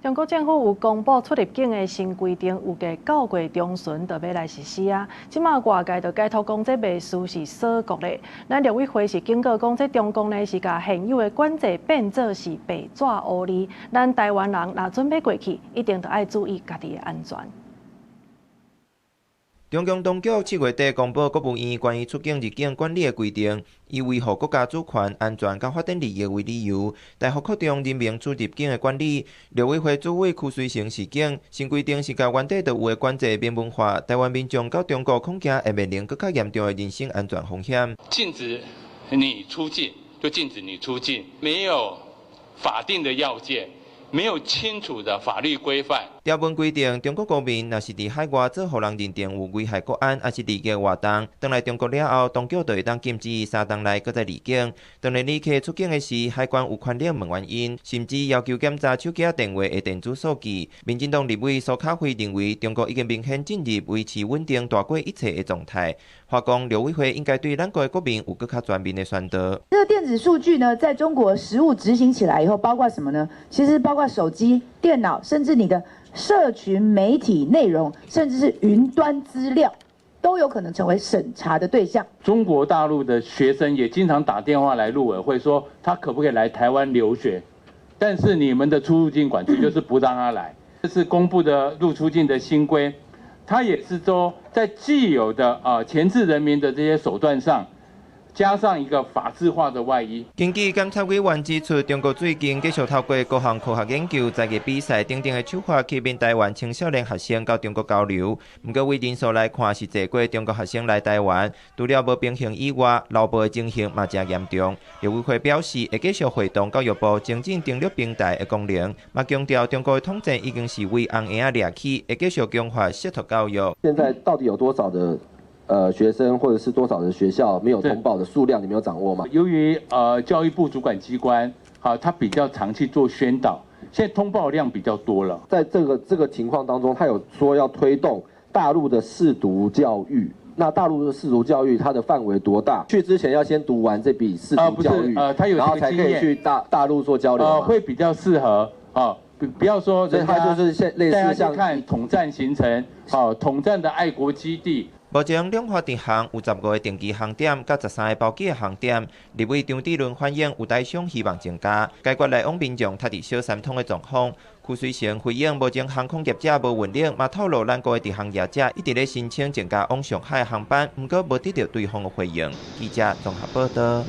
中國政府有公布出入境的新規定，預計9月中旬就要來實施啊。即馬外界就解讀講，這袂輸是鎖國咧。咱陸委會是警告講，這中共呢是甲現有的管制變作是白紙黑字。咱台灣人若準備過去，一定要愛注意家己的安全。中共當局7月底公布國務院關於出境入境管理的規定，以維護國家主權、安全甲發展利益為理由，大幅擴張人民出入境的管理。陸委會主委屈水成示警，新規定是甲原底就有的管制明文化，台灣民眾到中國恐驚會面臨更加嚴重的人身安全風險。禁止你出境，就禁止你出境，沒有法定的要件，沒有清楚的法律規範。條文規定，中國公民若是佇海外做互人認定有危害國安，還是離境活動，返來中國了後，當局就會當禁止3天內擱再離境。當然，旅客出境的時，海關有權力問原因，甚至要求檢查手機、電話的電子數據。民進黨立委蘇巧慧認為，中國已經明顯進入維持穩定大過一切的狀態。話講，陸委會應該對咱國的國民有更加全面的宣導。這個電子數據呢，在中國實務執行起來以後，包括什麼呢？其實包括手機、電腦，甚至你的社群媒體內容，甚至是雲端資料，都有可能成為審查的對象。中國大陸的學生也經常打電話來陸委會說，他可不可以來台灣留學？但是你們的出入境管制就是不讓他來。這是公布的入出境的新規，它也是說在既有的鉗制人民的這些手段上，加上一個法制化的外衣。經濟監察委員指出，中國最近繼續透過各項科學研究、在地比賽等等的手法，吸引台灣青少年學生到中國交流。不過，為人數來看，是濟過中國學生來台灣，除了無平衡以外，漏報的情形嘛真嚴重。陸委會表示，會繼續會動教育部增進登錄平台的功能，嘛強調中國的統戰已經是為紅顏掠起，會繼續強化識讀教育。現在到底有多少的學生或者是多少的學校沒有通報的數量，你沒有掌握嗎？由於教育部主管機關他比較常去做宣導，現在通報量比較多了。在這個情況當中，他有說要推動大陸的識讀教育。那大陸的識讀教育它的範圍多大？去之前要先讀完這筆識讀教育，他有然後才可以去大陸做交流。會比較適合不要說人家就是類似像看統戰行程，統戰的愛國基地。目前兩化直航有15個定期航點，甲13個包機的航點。立委張智倫反映有台商希望增加，解決來往民眾搭佇小三通的狀況。屈水成回應，目前航空業者無運力，嘛透露咱國的直航業者一直咧申請增加往上海的航班，不過無得到對方的回應。記者綜合報道。